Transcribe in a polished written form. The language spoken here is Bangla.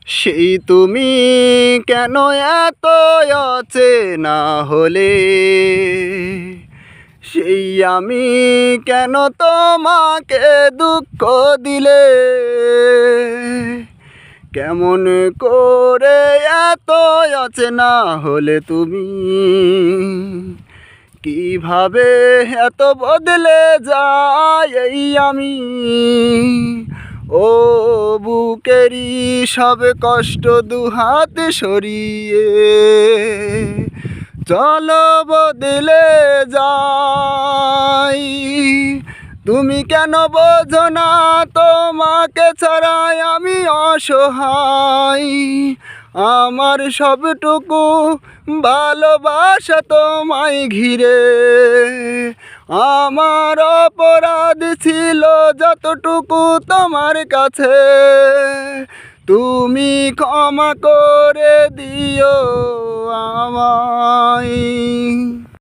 সেই তুমি কেন এত অচেনা হলে, সেই আমি কেন তোমাকে দুঃখ দিলে, কেমন করে এত অচেনা হলে তুমি, কিভাবে এত বদলে যায় এই আমি। ও বুকেরই সব কষ্ট দুহাত সরিয়ে চলো বদলে যাই। তুমি কেন বোঝো না তোমাকে ছাড়াই আমি অসহায়, আমার সবটুকু ভালোবাসা তোমায় ঘিরে। আমার অপরাধ ছিল যতটুকু তোমার কাছে, তুমি ক্ষমা করে দিও আমায়।